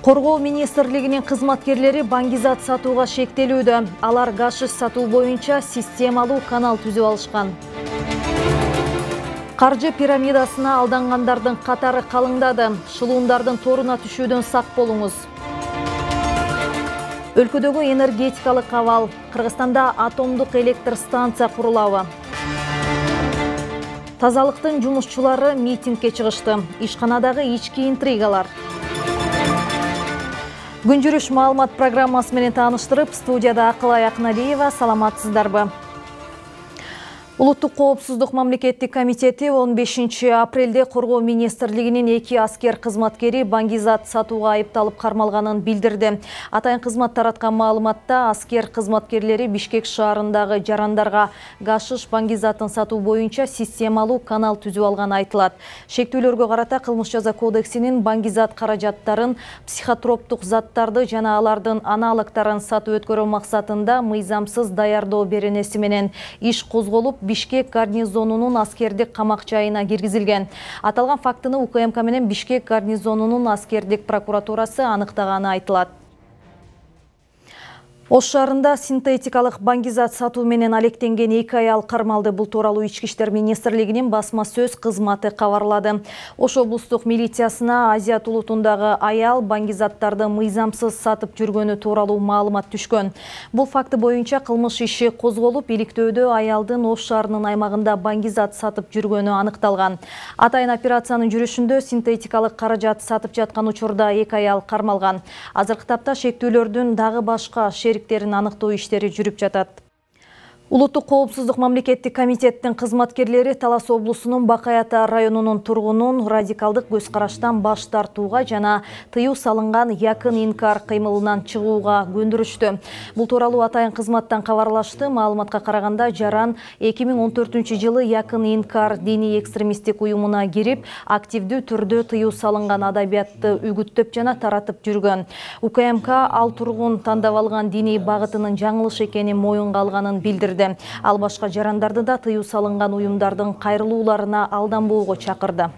Коргоо министрлигинин кызматкерлери баңгизат сатууга шектелүүдө. Алар гашиш сатуу боюнча системалуу канал түзүп алышкан. Каржы пирамидасына алдангандардын катары калыңдады. Шылуундардын торуна түшүүдөн сак болуңуз. Өлкөдөгү энергетикалык абал. Кыргызстанда атомдук электр станция курулабы. Тазалыктын жумушчулары митингге чыгышты. Ишканадагы ички интригалар. Күн жүрүш маалымат программасы менен тааныштырып, студияда Акылай Акналиева. Саламатсыздарбы? Улуттук коопсуздук мамлекеттик комитети 15 апрелде Коргоо министрлигинин 2 аскер кызматкери баңгизат сатууга айыпталып кармалганын билдирди. Атайын кызмат тараткан маалыматта аскер кызматкерлери Бишкек шаарындагы жарандарга гашиш баңгизатын сатуу боюнча системалуу канал түзүп алганы айтылат. Шектүүлөргө карата кылмыш жаза кодексинин баңгизат каражаттарын, психотроптук заттарды жана алардын аналогдарын сатып өткөрүү максатында мыйзамсыз даярдоо беренеси менен иш козголуп, Бишкек гарнизонунун аскердик камак жайына киргизилген. Аталган фактыны УКМК менен Бишкек гарнизонунун аскердик прокуратурасы аныктаганы айтылат. Ош шаарында синтетикалык баңгизат сатуу менен алектенген 2 аял кармалды. Бул тууралуу Ички иштер министрлигинин басма сөз кызматы кабарлады. Ош облустук милициясына Азият улутундагы аял баңгизаттарды мыйзамсыз сатып жүргөнү тууралуу маалымат түшкөн. Бул факты боюнча кылмыш иши козголуп, иликтөөдө аялдын Ош шаарынын аймагында баңгизат сатып жүргөнү аныкталган. Атайын операциянын жүрүшүндө синтетикалык каражат сатып жаткан учурда 2 аял кармалган. Азыркы тапта шектүүлөрдүн дагы башка шериктерин аныктоо иштери жүрүп жатат. Улуттук коопсуздук мамлекеттик комитеттин кызматкерлери Талас облусунун Бакаята районунун тургунун радикалдык көз караштан баш тартууга жана тыюу салынган якын инкар кыймылынан чыгууга көндүрүштү. Бул тууралуу атайын кызматтан кабарлашты. Маалыматка караганда жаран 2014-жылы якын инкар диний экстремисттик уюмуна кирип, активдүү түрдө тыюу салынган адабиятты үгүттөп жана таратып жүргөн. УКМК ал тургун тандап алган диний багытынын жаңылыш экенин моюнга алганын билдирди. Ал башка жарандарды да тыюу салынган уюмдардын кайрылууларына алданбоого чакырды.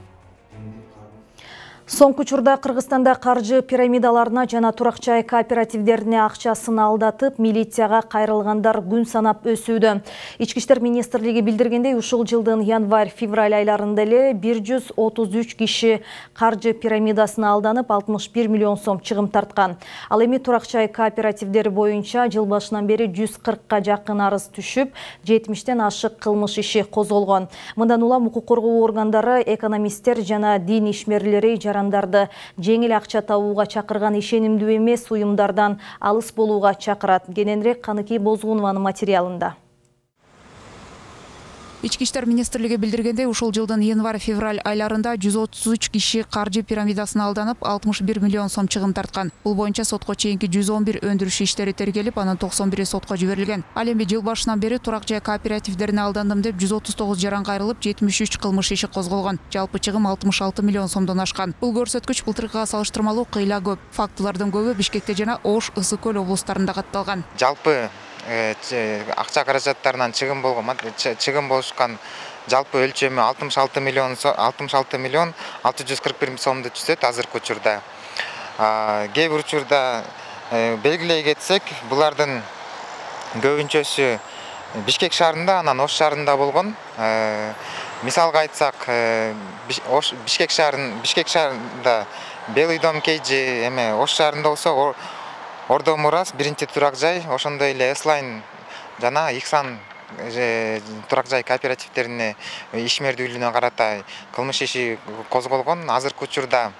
Соңку учурда Кыргызстанда каржы пирамидаларына жана турак-жай кооперативдерине акчасын алдатып, милицияга кайрылгандар күн санап өсүүдө. Ички иштер министрлиги билдиргендей, ушул жылдын январь-февраль айларында эле 133 киши каржы пирамидасына алданып, 61 миллион сом чыгым тарткан. Ал эми турак-жай кооперативдери боюнча жыл башынан бери 140-ка жакын арыз түшүп, 70тен ашык кылмыш иши козголгон. Мындан улам укук коргоо органдары, экономисттер жана дин ишмерлери жарандарды жеңил акча табууга чакырган ишенимдүү эмес уюмдардан алыс болууга чакырат. Кененирээк Каныкей Бозгунованын материалында. Ички иштер министрлиги билдиргендей, ушул жылдын январь-февраль айларында 133 киши каржы пирамидасына алданып, 61 миллион сом чыгым тарткан. Бул боюнча сотко чейинки 111 өндүрүш иштери тергелип, анын 91 сотко жиберилген. Ал эми жыл башынан бери турак-жай кооперативдерине алдандым деп 139 жаран кайрылып, 73 кылмыш иши козголгон. Жалпы чыгым 66 миллион сомдон ашкан. Бул көрсөткүч былтыркыга салыштырмалуу кыйла көп. Фактылардын көбү Бишкекте жана Ош, Ысык көл облустарында катталган. Жалпы акча каражаттарынан чыгым болушкан жалпы өлчөмү 66 миллион 641 сомду түзөт азыркы учурда. Кээ бир учурда белгилей кетсек, булардын көбүнчөсү Бишкек шаарында, анан Ош шаарында болгон. Мисалга айтсак, Бишкек шаарында Белый дом Кейджи, эме Ош шаарында болсо Ордо Мурас биринчи турак-жай, ошондой эле Эслайн жана Ихсан турак-жай кооперативдерине ишмердүүлүгүнө карата кылмыш иши козголгон. Азыркы учурда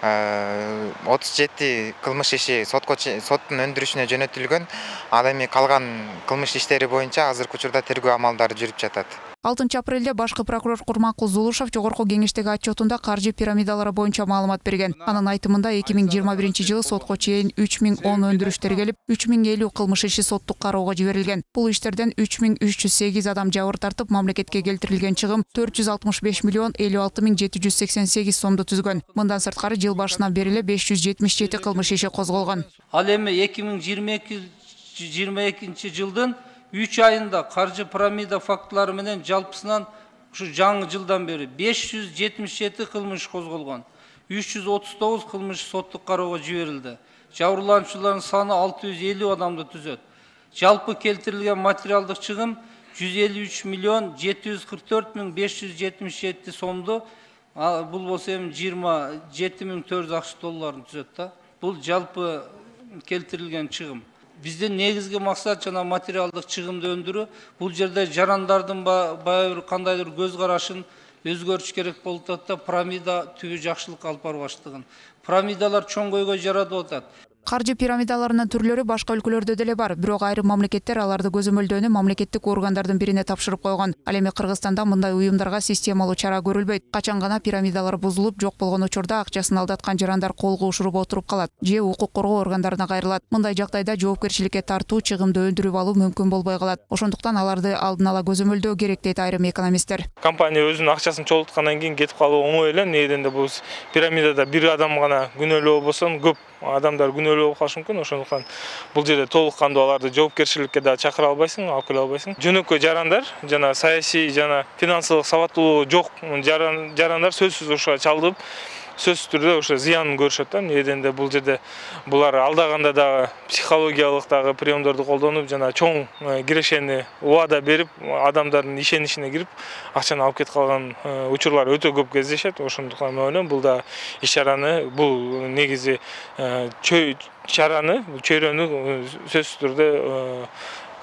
37 кылмыш иши соттун өндүрүшүнө жөнөтүлгөн. Ал эми калган кылмыш иштери боюнча азыркы учурда тергөө амалдары жүрүп жатат. 6 апрелде башкы прокурор Курмакул Зулушев жогорку кеңештеги отчетунда каржы пирамидалары боюнча маалымат берген. Анын айтымында 2021 жылы сотко чейин 3010 өндүрүш тергелип, 3050 кылмыш иши соттук кароого жиберилген. Бул иштерден 3308 адам жабыр тартып, мамлекетке келтирилген чыгым 465 миллион 56 миң 788 сомду түзгөн. Мындан сырткары жыл башынан бери эле 577 кылмыш иши козголгон. Ал эми 2022 жылдын 3 айында каржы пирамида фактылары менен жалпысынан ушу жаңы жылдан бери 577 кылмыш козголгон. 339 кылмыш соттук кароого жиберилди. Жабырлануучулардын саны 650 адамды түзөт. Жалпы келтирилген материалдык чыгым 153 миллион 744 миң 577 сомду, бул болсо эми 27 миң 400 акш долларын түзөт да. Бул жалпы келтирилген чыгым. Биздин негизги максат жана материалдык чыгымды өндүрүү. Бул жерде жарандардын баягы кандайдыр көз карашын өзгөртүш керек болуп атат. Пирамида түбү жакшылыкка алып барып баштаган. Пирамидалар чоңгойго жаратып атат. Каржы пирамидаларынын түрлөрү башка өлкөлөрдө деле бар, бирок айрым мамлекеттер аларды көзөмөлдөөнү мамлекеттик органдардын бирине тапшырып койгон. Ал эми Кыргызстанда мындай уюмдарга системалуу чара көрүлбөйт. Качан гана пирамидалар бузулуп, жок болгон учурда акчасын алдаткан жарандар колго ушуруп отуруп калат, же укук коргоо органдарына кайрылат. Мындай жагдайда жоопкерчиликке тартуу, чыгымды өндүрүп алуу мүмкүн болбой калат. Ошондуктан аларды алдын ала көзөмөлдөө керек дейт айрым экономисттер. Компания өзүнүн акчасын чогулткандан кийин кетип калуу оңой эле. Негеден бул пирамидада бир адам гана күнөөлүү болбосо, көп адамдар күнөөлүү болуп калышы мүмкүн. Ошондуктан бул жерде толук кандуу аларды жоопкерчиликке да чакыра албайсың, алып келе албайсың. Жөнөкөй жарандар жана саясий жана финансылык сабаттуулугу жок жарандар сөзсүз ошого чалдыгып, сөзсүз түрдө ошо зыянын көрүшөт да. Неден бул жерде булар алдаганда дагы психологиялык дагы приемдорду колдонуп, жана чоң кирешени убада берип, адамдардын ишеничине кирип, акчаны алып кетип калган учурлар өтө көп кездешет. Ошондуктан мен ойлойм, бул да иш-чараны, бул негизи чөйрөнү сөзсүз түрдө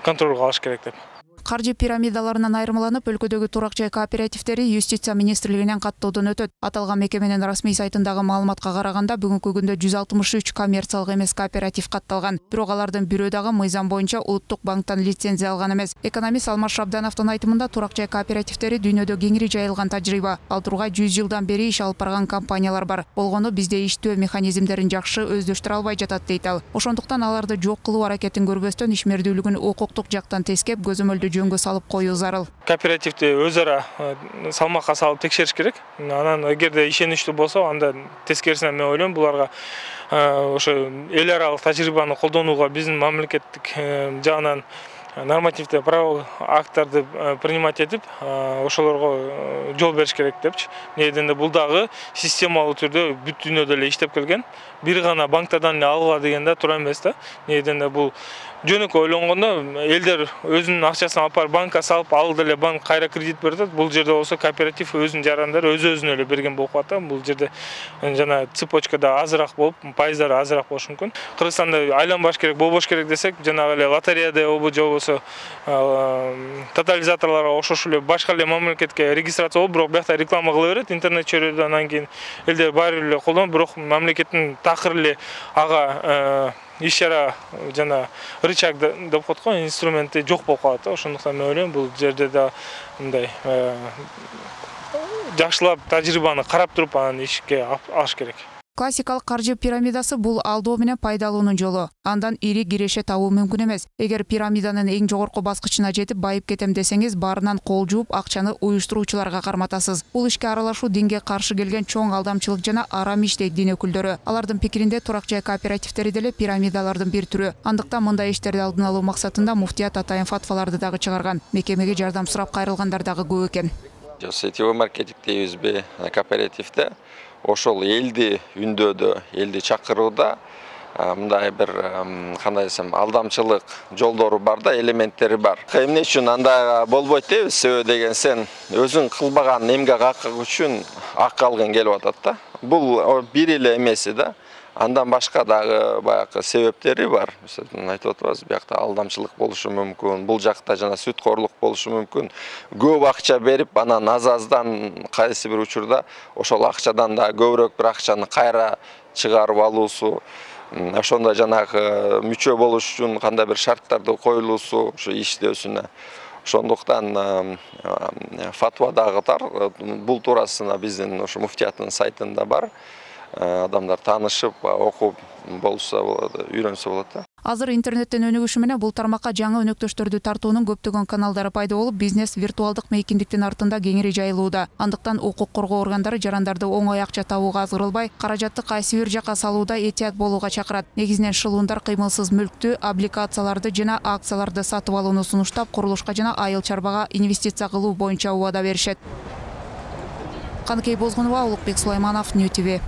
контролго алыш керек деп. Каржы пирамидаларынан айырмаланып, өлкөдөгү турак жай кооперативтери Юстиция министрлигинен каттоодон өтөт. Аталган мекеменин расмий сайтындагы маалыматка караганда, бүгүнкү күндө 163 коммерциялык эмес кооператив катталган. Бирок алардын бирөө дагы мыйзам боюнча Улуттук банктан лицензия алган эмес. Экономист Алмаз Шабдановдун айтымында, турак жай кооперативтери дүйнөдө кеңири жайылган тажрыйба. Ал тургай 100 жылдан бери иш алып барган компаниялар бар. Болгону бизде иштөө механизмдерин жакшы өздөштүрө албай жатат дейт ал. Ошондуктан аларды жок кылуу аракетин көрбөстөн ишмердүүлүгүн укуктук жактан тескеп, көзөмөлдү жөнгө салып коюу зарыл. Кооперативди өз ара салмакка салып текшериш керек. Анан эгерде ишеничтүү болсо, анда тескерисинен мен ойлойм, буларга ошо эл аралык тажрыйбаны колдонууга биздин мамлекеттик жагынан нормативдик право акттарды принимать этип, ошолорго жол бериш керек депчи. Негеден бул дагы системалуу түрдө бүт дүйнөдө эле иштеп келген. Бир гана банктардан эле алгыла дегенде туура эмес да. Негеден бул жөнөкөй ойлонгондо элдер өзүнүн акчасын алып барып банкка салып, ал деле банк кайра кредит берет. Бул жерде болсо кооператив өзүнүн жарандары өз-өзүнө эле берген болуп калат. Бул жерде жана цепочкада азыраак болуп, пайыздары азыраак болушу мүмкүн. Кыргызстанда айланбаш керек, болбош керек десек, жанагы эле лотереяда же болсо тотализаторлорго окшош эле башка эле мамлекетке регистрация болуп, бирок биякта реклама кыла берет интернет чөйрөдө. Анан кийин элдер баары эле колдонуп, бирок мамлекеттин такыр эле ага иш-чара жана рычаг деп коет го, инструменти жок болуп калат. Ошондуктан мен ойлойм, бул жерде да мындай жакшылап тажрыйбаны карап туруп анан ишке алыш керек. Классикалык каржы пирамидасы бул алдоо менен пайда алуунун жолу. Андан ири киреше табуу мүмкүн эмес. Эгер пирамиданын эң жогорку баскычына жетип байып кетем десеңиз, баарынан кол жууп, акчаны уюштуруучуларга карматасыз. Бул ишке аралашуу динге каршы келген чоң алдамчылык жана арам иш дейт дин өкүлдөрү. Алардын пикиринде турак жай кооперативтери деле пирамидалардын бир түрү. Андыктан мындай иштерди алдын алуу максатында муфтият атайын фатваларды дагы чыгарган. Мекемеге жардам сурап кайрылгандар дагы көп экен. Сетевой маркетинг дейбизби, кооперативде ошол элди үндөөдө, элди чакырууда мындай бир кандай десем, алдамчылык жолдору бар да, элементтери бар. Эмне үчүн андай болбойт дейбиз? Себеби деген сен өзүң кылбаган эмгек акы үчүн акы алгың келип атат да. Бул бир эле эмеси да. Андан башка дагы баягы себептери бар. Мисалын айтып атабыз, биякта алдамчылык болушу мүмкүн, бул жакта жана сүткорлук болушу мүмкүн. Көп акча берип, анан аз-аздан кайсы бир учурда ошол акчадан да көбүрөөк бир акчаны кайра чыгарып алуусу, ошондой жанагы мүчө болуш үчүн кандай бир шарттарды коюлуусу, ушу иштөөсүнө. Ошондуктан фатвадагытар бул туурасында биздин ошо муфтияттын сайтында бар. Адамдар таанышып, окуп болса болот, үйрөнсө болот да. Азыр интернеттен өнүгүшү менен бул тармакка жаңы өнөктөштөрдү тартуунун көптөгөн каналдары пайда болуп, бизнес виртуалдык мейкиндиктин артында кеңири жайылууда. Андыктан укук коргоо органдары жарандарды оңой акча табууга азгырылбай, каражатты кайсы бир жакка салууда этият болууга чакырат. Негизинен шылуундар кыймылсыз мүлктү, облигацияларды жана акцияларды сатып алууну сунуштап, курулушка жана айыл чарбага инвестиция кылуу боюнча убада беришет. Каныкей Бозгунова, Улукбек Сулайманов, Нью ТВ.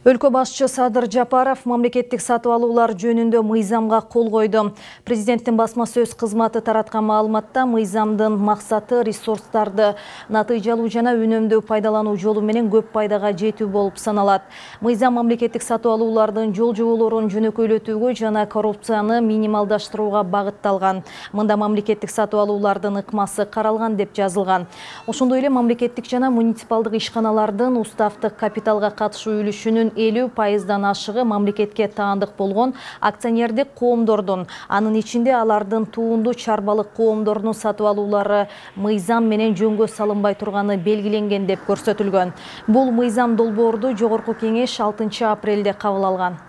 Өлкө башчы Садыр Жапаров мамлекеттик сатып алуулар жөнүндө мыйзамга кол койду. Президенттин басма сөз кызматы тараткан маалыматта мыйзамдын максаты ресурстарды натыйжалуу жана үнөмдүү пайдалануу жолу менен көп пайдага жетүү болуп саналат. Мыйзам мамлекеттик сатып алуулардын жол жоболорун жөнөкөйлөтүүгө жана коррупцияны минималдаштырууга багытталган. Мында мамлекеттик сатып алуулардын ыкмасы каралган деп жазылган. Ошондой эле мамлекеттик жана муниципалдык ишканалардын уставдык капиталга катышуу үлүшүнүн 50% ашыгы мамлекетке таандык болгон акционердик коомдордун, анын ичинде алардын туунду чарбалык коомдорунун сатып алуулары мыйзам менен жөнгө салынбай турганы белгиленген деп көрсөтүлгөн. Бул мыйзам долбоорду жогорку кеңеш 6 апрелде кабыл алган.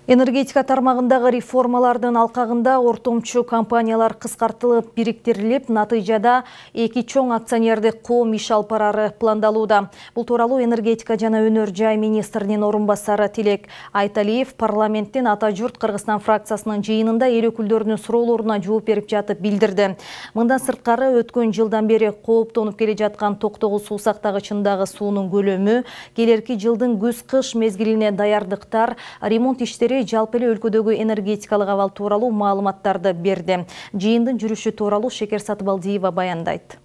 Энергетика тармагындагы реформалардын алкагында ортомчу компаниялар кыскартылып, бириктирилип, натыйжада 2 чоң акционердик коом иш алып барары пландалууда. Бул тууралуу энергетика жана өнөр жай министринин орун басары Тилек Айталиев парламенттин Ата журт Кыргызстан фракциясынын жыйынында эл өкүлдөрүнүн суроолоруна жооп берип жатып билдирди. Мындан сырткары өткөн жылдан бери кооптонуп келе жаткан Токтогул суу сактагычындагы суунун көлөмү, келерки жылдын күз-кыш мезгилине даярдыктар, ремонт иштери жалпы эле өлкөдөгү энергетикалык абал тууралуу маалыматтарды берди. Жыйындын жүрүшү тууралуу Шекер Сатыбалдиева баяндайт.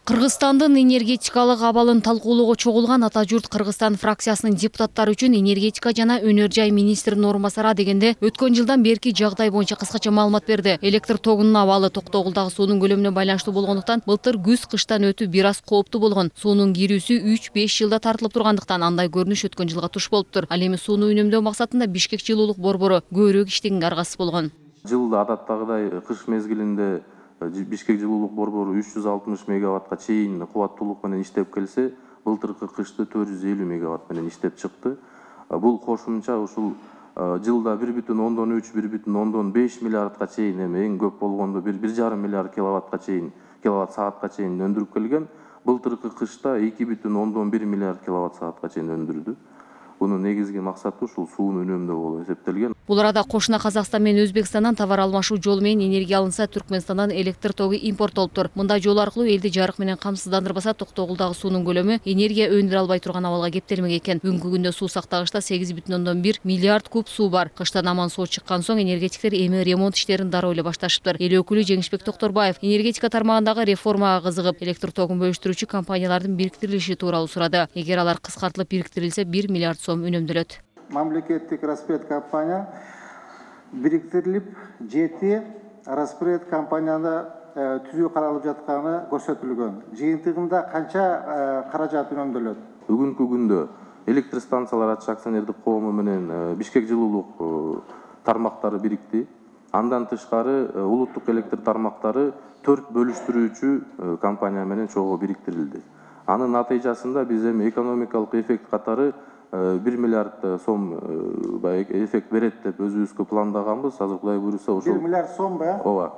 Кыргызстандын энергетикалык абалын талкуулоого чогулган Ата журт Кыргызстан фракциясынын депутаттары үчүн энергетика жана өнөр жай министринин орун басары дегенде өткөн жылдан берки жагдай боюнча кыскача маалымат берди. Электр тогунун абалы Токтогулдагы суунун көлөмүнө байланыштуу болгондуктан былтыр күз-кыштан өтүү бир аз кооптуу болгон. Суунун кирүүсү 3-5 жылда тартылып тургандыктан андай көрүнүш өткөн жылга туш болуптур. Ал эми сууну үнөмдөө максатында Бишкек жылуулук борбору көбүрөөк иштегенге аргасыз болгон. Жылда адаттагыдай кыш мезгилинде Бишкек жылуулук борбору 360 мегаваттка чейин кубаттуулук менен иштеп келсе, былтыркы кышты 450 мегаватт менен иштеп чыкты. Бул кошумча ушул жылда 1,3–1,5 миллиардка чейин, эми эң көп болгондо 1,5 миллиард киловатт саатка чейин өндүрүп келген. Былтыркы кышта 2,1 миллиард киловатт саатка чейин өндүрдү. Bunun негизги максаты ушул суун үнөмдөө болуп эсептелген. Бул арада кошуна Казакстан менен Өзбекстандан товар алмашуу жолу менен энергия алынса, Түркмөнстандан электр тогу импорттолуптур. Мында жол аркылуу элди жарык менен камсыздандырбаса, Токтогулдагы суунун көлөмү энергия өндүрө албай турган абалга кептелмек экен. Бүгүнкү күндө суу сактагычта 8,1 миллиард куб суу бар. Кыштан аман суу чыккан соң энергетиктер эми ремонт иштерин дароо эле башташыптыр. Эл өкүлү Жеңишбек Токторбаев энергетика тармагындагы реформага кызыгып, электр тогун бөлүштүрүүчү компаниялардын бириктирилиши тууралуу сурады. Эгер алар кыскартылып бириктирилсе, 1 миллиард сом үнөмдөлөт. Мамлекеттик распред компания бириктирилип, 7 распред компанияны түзүү каралып жатканы көрсөтүлгөн. Жыйынтыгында канча каражат үнөмдөлөт? Бүгүнкү күндө электр станциялар ачык акционердик коому менен Бишкек жылуулук тармактары бирикти. Андан тышкары улуттук электр тармактары 4 бөлүштүрүүчү компания менен чогуу бириктирилди. Анын натыйжасында биз эми экономикалык эффект катары 1 миллиард сом эффект берет деп өзүбүзгө пландаганбыз. Азыр Кудай буйруса ошол 1 миллиард сом ба? Ооба.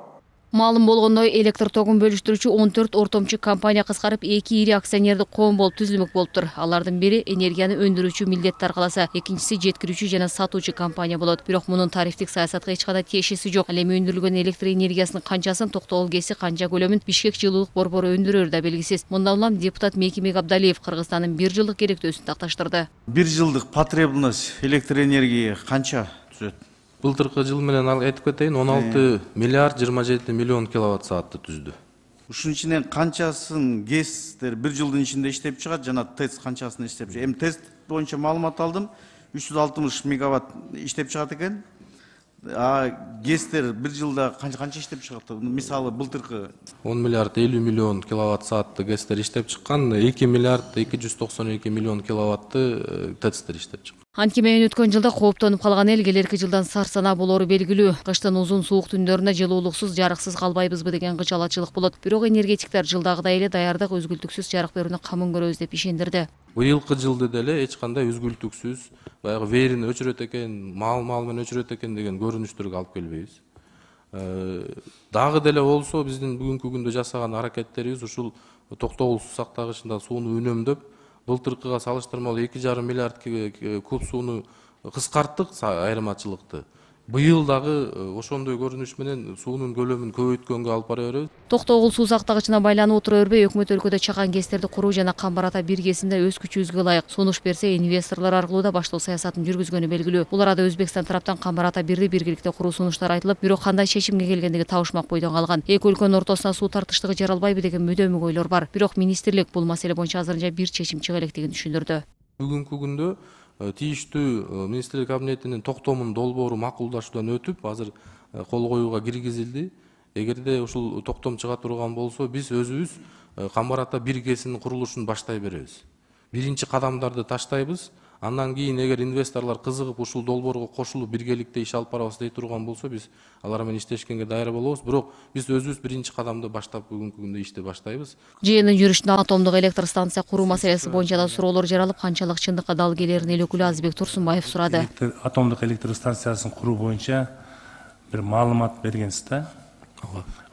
Маалым болгондой, электр тогун бөлүштүрүүчү 14 ортомчу компания кыскарып 2 ири акционердик коом болуп түзүлмөк болуптур. Алардын бири энергияны өндүрүүчү милдетти аркаласа, экинчиси жеткирүүчү жана сатуучу компания болот. Бирок мунун тарифтик саясатка эч кандай тиешеси жок. Ал эми өндүрүлгөн электр энергиясынын канчасын Токтогул КЭСи, канча көлөмүн Бишкек жылуулук борбору өндүрөрү да белгисиз. Мындан улам депутат Мекимек Абдалиев Кыргызстандын 1 жылдык керектөөсүн такташтырды. 1 жылдык потребность электр энергия канча түзөт? Былтыркы жыл менен айтып кетейин, 16 миллиард 27 миллион киловатт саатты түздү. Ушунун ичинен канчасын ГЭСтер 1 жылдын ичинде иштеп чыгат жана ТЭЦ канчасын иштеп чыгат? Эми тест боюнча маалымат алдым. 360 мегаватт иштеп чыгат экен. гэстер бир жылда канча иштеп чыгат? Мисалы былтыркы 10 миллиард 50 миллион киловатт саатты гэстер иштеп чыккан, 2 миллиард 292 миллион киловатты ТЭЦтер иштеп чыккан. Анткени менен өткөн жылда кооптонуп калган эл келерки жылдан сарсанаа болору белгилүү. Кыштын узун суук түндөрүндө жылуулуксуз, жарыксыз калбайбызбы деген кычалачылык болот. Бирок энергетиктер жылдагыдай эле даярдык, үзгүлтүксүз жарык берүүнү камын көрөбүз деп ишендирди. Быйылкы жылды деле эч кандай үзгүлтүксүз, баягы верини өчүрөт экен, мал менен өчүрөт экен деген көрүнүштөргө алып келбейбиз. Дагы деле болсо биздин бүгүнкү күндө жасаган аракеттерибиз ушул токтогул суу сактагычында сууну үнөмдөп, былтыркыга салыштырмалуу 2,5 миллиард куб сууну кыскарттык айырмачылыкты. Быйыл дагы ошондой көрүнүш менен суунун көлөмүн көбөйткөнгө алып бара беребиз. Токтогул суу сактагычына байланып отура бербей, өкмөт өлкөдө чакан гэстерди куруу жана Камбар Ата биргесинде өз күчүбүзгө ылайык сунуш берсе, инвесторлор аркылуу да баштоо саясатын жүргүзгөнү белгилүү. Бул арада Өзбекстан тараптан Камбар Ата бирди биргеликте куруу сунуштар айтылып, бирок кандай чечимге келгендиги табышмак бойдон калган. Эки өлкөнүн ортосуна суу тартыштыгы жаралбайбы деген мөдөмүк ойлор бар. Бирок министрлик бул маселе боюнча азырынча бир чечим чыга электигин түшүндүрдү. Бүгүнкү күндө тийиштүү министрлик кабинетинин токтомун долбоору макулдашуудан өтүп, азыр кол коюуга киргизилди. Эгерде ушул токтом чыга турган болсо, биз өзүбүз Камбар Ата биргесинин курулушун баштай беребиз. Биринчи кадамдарды таштайбыз. Андан кийин эгер инвесторлор кызыгып ушул долбоорго кошулуп биргеликте иш алып барабыз дей турган болсо, биз алар менен иштешкенге даяр болобуз. Бирок биз өзүбүз биринчи кадамды баштап бүгүнкү күндө ишти баштайбыз. Жыйындын жүрүшүндө атомдук электр станция куруу маселеси боюнча да суроолор жаралып, канчалык чындыкка дал келерин эл өкүлү Азбек Турсунбаев сурады. Атомдук электр станциясын куруу боюнча бир маалымат бергенсиз да?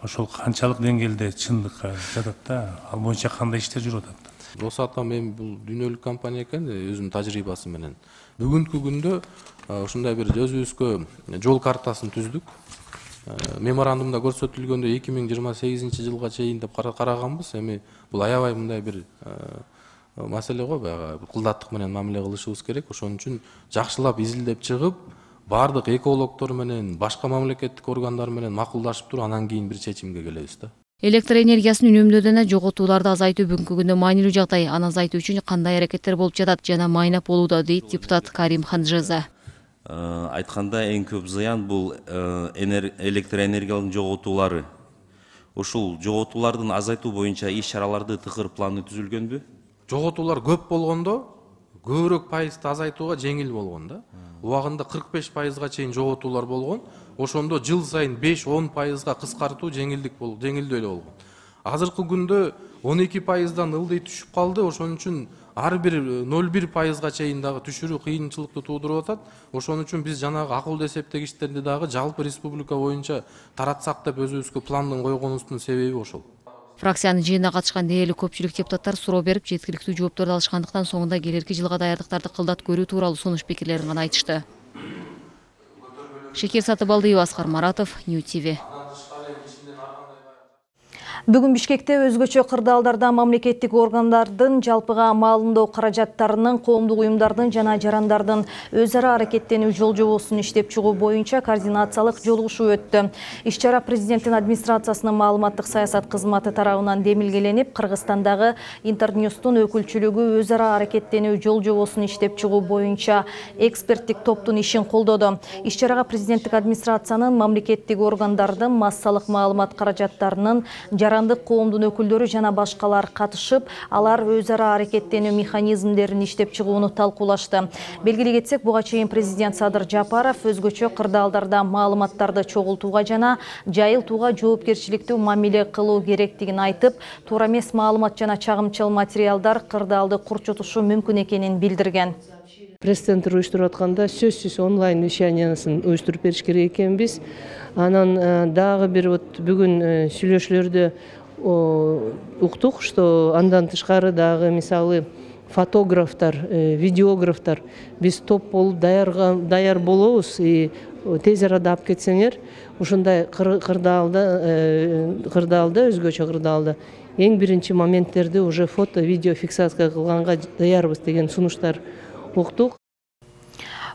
Ошол канчалык деңгээлде чындыкка жатат да? Ал боюнча кандай иштер жүрүп атат? Росатом эми бул дүйнөлүк компания экен, өзүнүн тажрыйбасы менен. Бүгүнкү күндө ушундай бир өзүбүзгө жол картасын түздүк. Меморандумда көрсөтүлгөндөй 2028 жылга чейин деп караганбыз. Эми бул аябай мындай бир маселе го, баягы кылдаттык менен мамиле кылышыбыз керек. Ошон үчүн жакшылап изилдеп чыгып, бардык экологдор менен, башка мамлекеттик органдар менен макулдашып туруп, анан кийин бир чечимге келебиз да. Электр энергиясын үнөмдөөдөн жоготууларды азайтуу бүгүнкү күндө маанилүү жагдай. Аны азайтуу үчүн кандай аракеттер болуп жатат жана майнап болууда, дейт депутат Карим Ханжеза. Айтканда эң көп зыян бул электр энергиялык жоготуулары. Ушул жоготуулардын азайтуу боюнча иш-чараларды тыкыр планы түзүлгөнбү? Жоготуулар көп болгондо көбүрөөк пайызды азайтууга жеңил болгон да. Убагында 45%га чейин жоготуулар болгон. Ошондо жыл сайын 5-10%га кыскартуу жеңилдүү эле болгон. Азыркы күндө 12%дан ылдый түшүп калды. Ошон үчүн ар бир 0,1%га чейин дагы түшүрүү кыйынчылыкты туудуруп атат. Ошон үчүн биз жанагы акылдуу эсептегичтерди дагы жалпы республика боюнча таратсак деп өзүбүзгө пландын койгонубуздун себеби ошол. Фракциянын жыйынына катышкан дээрлик көпчүлүк депутаттар суроо берип, жеткиликтүү жоопторду алышкандыктан соңунда келерки жылга даярдыктарды кылдат көрүү тууралуу сунуш пикирлерин гана айтышты. Шекер Сатыбалдиева, Аскар Маратов, New TV. Бүгүн Бишкекте өзгөчө кырдаалдарда мамлекеттик органдардын жалпыга маалымдоо каражаттарынын, коомдук уюмдардын жана жарандардын өз ара аракеттенүү жол жобосун иштеп чыгуу боюнча координациялык жолугушуу өттү. Иш-чара президенттин администрациясынын маалыматтык саясат кызматы тарабынан демилгеленип, Кыргызстандагы Интерньюстун өкүлчүлүгү өз ара аракеттенүү жол жобосун иштеп чыгуу боюнча эксперттик топтун ишин колдоду. Иш-чарага президенттик администрациянын, мамлекеттик органдардын, массалык маалымат каражаттарынын, жарандык коомдун өкүлдөрү жана башкалар катышып, алар өз ара аракеттенүү механизмдерин иштеп чыгууну талкуулашты. Белгилей кетсек, буга чейин президент Садыр Жапаров өзгөчө кырдаалдарда маалыматтарды чогултууга жана жайылтууга жоопкерчиликтүү мамиле кылуу керектигин айтып, туура эмес маалымат жана чагымчыл материалдар кырдаалды курчутушу мүмкүн экенин билдирген. Пресс-центр уюштуруп атканда сөзсүз онлайн вещаниясын уюштуруп бериш керек экенбиз. Анан дагы бир бүгүн сүйлөшүүлөрдө уктук, что андан тышкары дагы мисалы фотографтар, видеографтар биз топ болуп даяр болобуз. Тез арада алып кетсеңер, ушундай кырдаалда, өзгөчө кырдаалда эң биринчи моменттерди уже фото, видео фиксация кылганга даярбыз деген сунуштар уктук.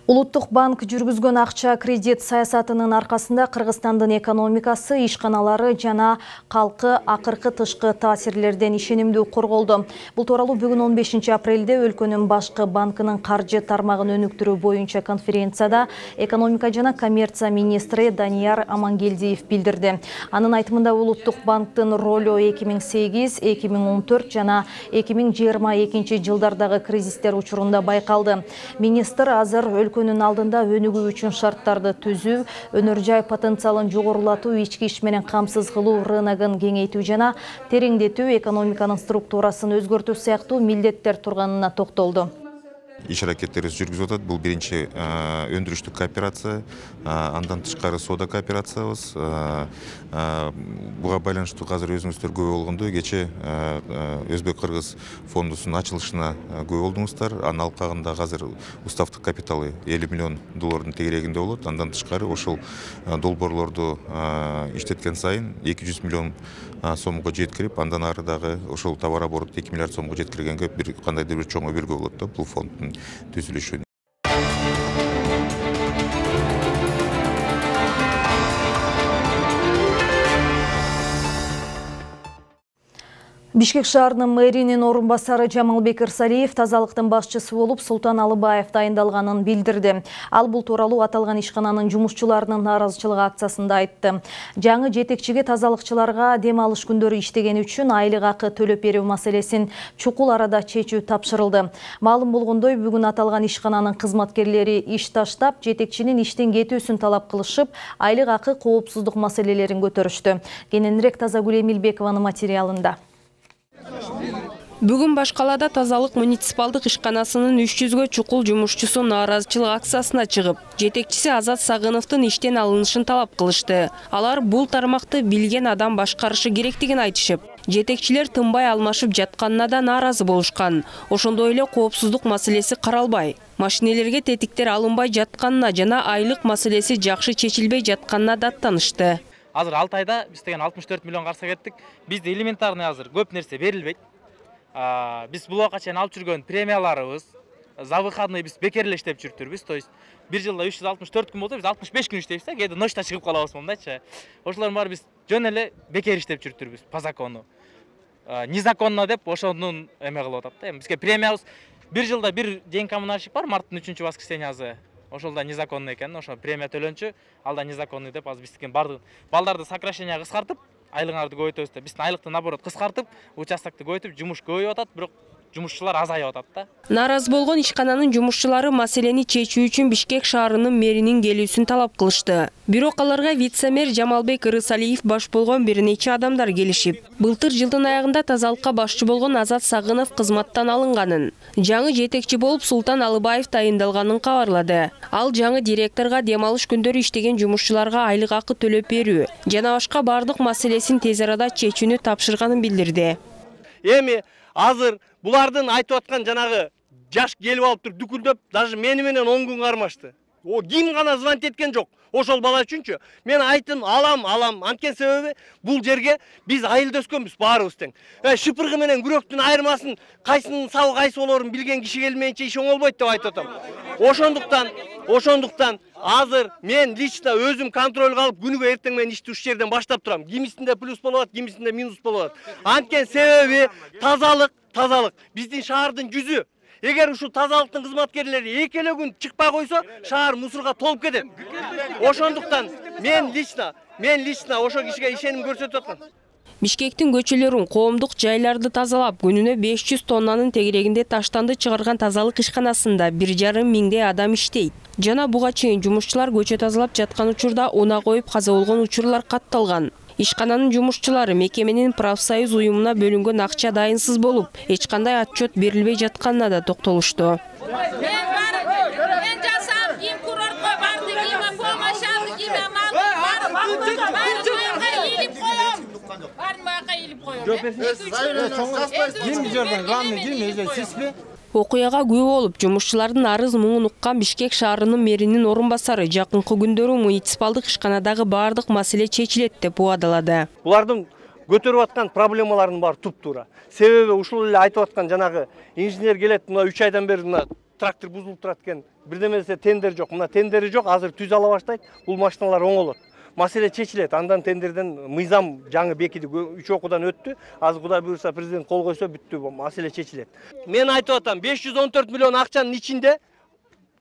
Улуттук банк жүргүзгөн акча кредит саясатынын аркасында Кыргызстандын экономикасы, ишканалары жана калкы акыркы тышкы таасирлерден ишенимдүү корголду. Бул тууралуу бүгүн 15 апрелде өлкөнүн башкы банкынын каржы тармагын өнүктүрүү боюнча конференцияда экономика жана коммерция министри Данияр Амангелдиев билдирди. Анын айтымында улуттук банктын ролу 2008-2014 жана 2022 жылдардагы кризистер учурунда байкалды. Министр азыр өлкөнүн алдында өнүгүү үчүн шарттарды түзүү, өнөр жай потенциалын жогорулатуу, ички иш менен камсыз кылуу, рыногун кеңейтүү жана тереңдетүү, экономиканын структурасын өзгөртүү сыяктуу милдеттер турганына токтолду. Иш аракеттерибиз жүргүзүп атат. Бул биринчи өндүрүштүк кооперация, андан тышкары соода кооперациябыз. Буга байланыштуу азыр өзүңүздөр күбө болгондой, кече Өзбек-Кыргыз фондусунун ачылышына күбө болдуңуздар. Анын алкагында азыр уставдык капиталы 50 миллион доллардын тегерегинде болот. Андан тышкары ошол долбоорлорду иштеткен сайын 200 миллион сомго жеткирип, андан ары дагы ошол товар оборот 2 миллиард сомго жеткиргенге бир кандайдыр бир чоң өбөлгө болот да бул фонддун түзүлүшү. Бишкек шаарынын мэринин орун басары Жамалбек Ырсалиев тазалыктын башчысы болуп Султан Алыбаев дайындалганын билдирди. Ал бул тууралуу аталган ишкананын жумушчуларынын нааразычылык акциясында айтты. Жаңы жетекчиге тазалыкчыларга дем алыш күндөрү иштегени үчүн айлык акы төлөп берүү маселесин чукул арада чечүү тапшырылды. Маалым болгондой, бүгүн аталган ишкананын кызматкерлери иш таштап, жетекчинин иштен кетүүсүн талап кылышып, айлык акы, коопсуздук маселелерин көтөрүштү. Кененирээк Тазагүл Эмилбекованын материалында. Бүгүн Башкалада тазалык муниципалдык ишканасынын 300гө чукул жумушчусу нааразычылык акциясына чыгып, жетекчиси Азат Сагыновдун иштен алынышын талап кылышты. Алар бул тармакты билген адам башкарышы керектигин айтышып, жетекчилер тынбай алмашып жатканына да нааразы болушкан. Ошондой эле коопсуздук маселеси каралбай, машинелерге тетиктер алынбай жатканына жана айлык маселеси жакшы чечилбей жатканына даттанышты. Азыр 6 айда биз деген 64 миллион карса кеттик. Бизде элементарный азыр көп нерсе берилбейт. Биз бул убакка чейин алып жүргөн премияларыбыз, за выходной биз бекер эле иштеп жүрүптүрбүз. То есть бир жылда 364 күн болсо, биз 65 күн иштейбиз да, кээде ночта чыгып калабыз мондайчы. Ошолордун баары биз жөн эле бекер иштеп жүрүптүрбүз по закону. Незаконно деп ошонун эме кылып атат да. Бизге премиябыз бир жылда бир день коммунальщик бар, марттын 3-чү воскресеньясы. Ошолда незаконный экен, ошо премия төлөнчү, алда незаконный деп азыр биздин бардык балдарды сокращение кыскартып, айлыгыңарды көбөйтөбүз деп, биздин айлыкты наоборот кыскартып, участокты көбөйтүп, жумуш көбөйүп атат, бирок жумушчулар азайып атат да. Нааразы болгон ишкананын жумушчулары маселени чечүү үчүн Бишкек шаарынын мэринин келүүсүн талап кылышты. Бирок аларга вице-мэр Жамалбек Ырсалиев баш болгон бир нече адамдар келишип, былтыр жылдын аягында тазалыкка башчы болгон Азат Сагынов кызматтан алынганын, жаңы жетекчи болуп Султан Алыбаев дайындалганын кабарлады. Ал жаңы директорго дем алыш күндөрү иштеген жумушчуларга айлык акы төлөп берүү жана башка бардык маселесин тез арада чечүүнү тапшырганын билдирди. Эми азыр булардын айтып аткан жанагы жаш келип алып туруп дүкүлдөп, даже мени менен 10 күн кармашты. О ким гана звонить эткен жок. Ошол бала үчүнчү мен айтым алам. Анткени себеби бул жерге биз айылда өскөнбүз баарыбыз тең. Шыпыргы менен күрөктүн айырмасын кайсынын сабы кайсы болорун билген киши келмейинче иш оңолбойт деп айтып атам. Ошондуктан азыр мен лично өзүм контролго алып күнүгө эртең менен ишти ушул жерден баштап турам. Кимисинде плюс болуп атат, кимисинде минус болуп атат. Анткени себеби тазалык биздин шаардын жүзү. Эгер ушул тазалыктын кызматкерлери эки эле күн чыкпай койсо, шаар мусорго толуп кетет. Ошондуктан мен лично ошол кишиге ишеним көрсөтүп аткам. Бишкектин көчөлөрүн, коомдук жайларды тазалап, күнүнө 500 тоннанын тегерегинде таштанды чыгарган тазалык ишканасында 1,5 миңдей адам иштейт. Жана буга чейин жумушчулар көчө тазалап жаткан учурда уна коюп каза болгон учурлар катталган. Ишкананын жумушчулары мекеменин профсоюз уюмуна бөлүнгөн акча дайынсыз болуп, эч кандай отчет берилбей жатканына да токтолушту. Окуяга күбө болуп, жумушчулардын арыз муңун уккан Бишкек шаарынын мэринин орун басары жакынкы күндөрү муниципалдык ишканадагы бардык маселе чечилет деп убадалады. Булардын көтөрүп аткан проблемаларынын баары туп-туура. Себеби ушул эле айтып аткан жанагы инженер келет, мына 3 айдан бери трактор бузулуп турат экен. Бирдеме десе тендер жок. Мына тендери жок, азыр түз ала баштайт. Бул машиналар оңолот. Маселе чечилет. Андан тендерден мыйзам жаңы бекиди, 3 окуудан өттү. Азыр Кудай буйрса президент кол койсо бүттү, маселе чечилет. Мен айтып атам, 514 миллион акчанын ичинде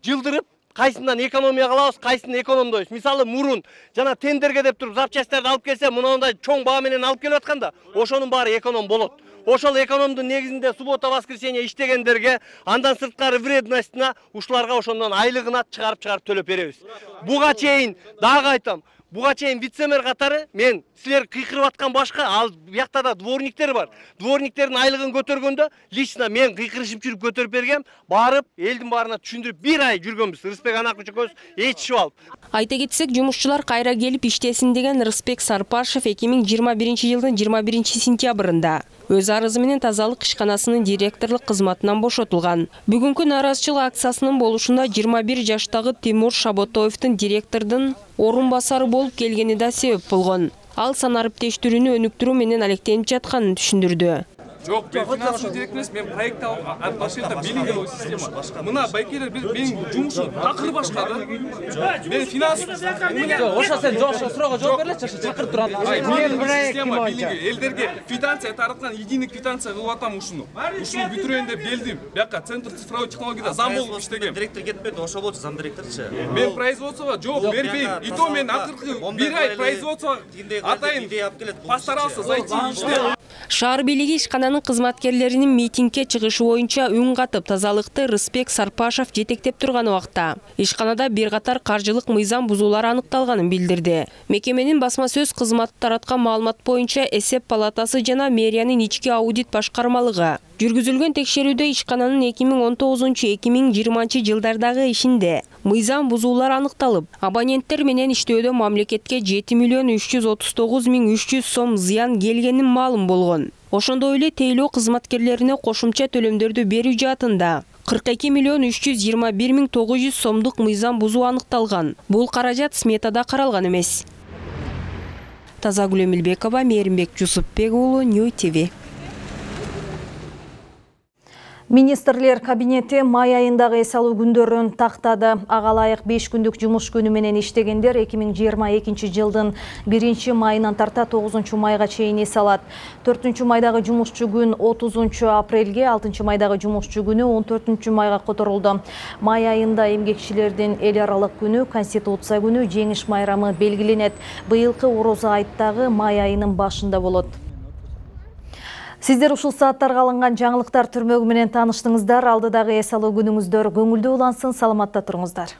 жылдырып кайсынан экономия кылабыз, кайсын экономдойбуз. Мисалы мурун жана тендерге деп туруп запчасттарды алып келсе, мындай чоң баа менен алып келип атканда, ошонун баары эконом болот. Ошол экономдун негизинде суббота, воскресенье иштегендерге, андан сырткары вредностьна, ушуларга ошондон айлыгына чыгарып төлөп беребиз. Буга чейин дагы айтам, буга чейин вице-мэр катары мен силер кыйкырып аткан башка, ал биякта да дворниктер бар. Дворниктердин айлыгын көтөргөндө лично мен кыйкырышып жүрүп көтөрүп бергем, барып элдин баарына түшүндүрүп 1 ай жүргөнбүз. Рыспек Анакучакөз ээрчишип алып. Айта кетсек, жумушчулар кайра келип иштесин деген Рыспек Сарпашев 2021-жылдын 21-сентябрында өз арызы менен тазалык ишканасынын директорлук кызматынан бошотулган. Бүгүнкү нааразычылык акциясынын болушунда 21 жаштагы Тимур Шаботоевдун директордун орун басары болуп келгени да себеп болгон. Ал санариптештирүүнү өнүктүрүү менен алектенип жатканын түшүндүрдү. Жоқ, мен финансовый директор емес, мен проект отношениялар билинговый система. Мына байкелер менин жумушум такыр башка да. Мен финансовый Ошо сен суроого жооп берлечи, чакырып турат. Мен система билинги элдерге квитанция тараткан единый квитанция кылып атам ушуну. Ушуну бүтүрөйүн деп келдим. Бияка Центр цифровой технологияда зам болуп иштегем. Директор кетпеди, ошо болчу зам директорчу. Мен производствого жооп бербейм. И то мен акыркы 1 ай производство атайын постарался зайти иштеп. Шаар бийлиги ишкананын кызматкерлеринин митингге чыгышы боюнча үн катып, тазалыкты Рыспек Сарпашев жетектеп турган убакта ишканада бир катар каржылык мыйзам бузуулары аныкталганын билдирди. Мекеменин басма сөз кызматы тараткан маалымат боюнча эсеп палатасы жана мэриянын ички аудит башкармалыгы жүргүзүлгөн текшерүүдө ишкананын 2019-2020 жылдардагы ишинде мыйзам бузуулар аныкталып, абоненттер менен иштөөдө мамлекетке 7.339.300 сом зыян келгенин маалым болгон. Ошондой эле тейлөө кызматкерлерине кошумча төлөмдөрдү берүү жаатында 42.321.900 сомдук мыйзам бузуу аныкталган. Бул каражат сметада каралган эмес. Тазагүл Эмилбекова, Мээринбек Жусупбек уулу, Нью ТВ. Министрлер кабинети май айындагы эс алуу күндөрүн тактады. Ага ылайык 5 күндүк жумуш күнү менен иштегендер 2022 жылдын 1 майынан тарта 9 майга чейин эс алат. 4 майдагы жумушчу күн 30 апрелге, 6 майдагы жумушчу күнү 14 майга которулду. Май айында эмгекчилердин эл аралык күнү, Конституция күнү, жеңиш майрамы белгиленет. Быйылкы Орозо айттагы май айынын башында болот. Сиздер ушул сааттарга алынган жаңылыктар түрмөгү менен тааныштыңыздар. Алдыдагы эс алуу күнүңүздөр көңүлдүү улансын, саламатта туруңуздар.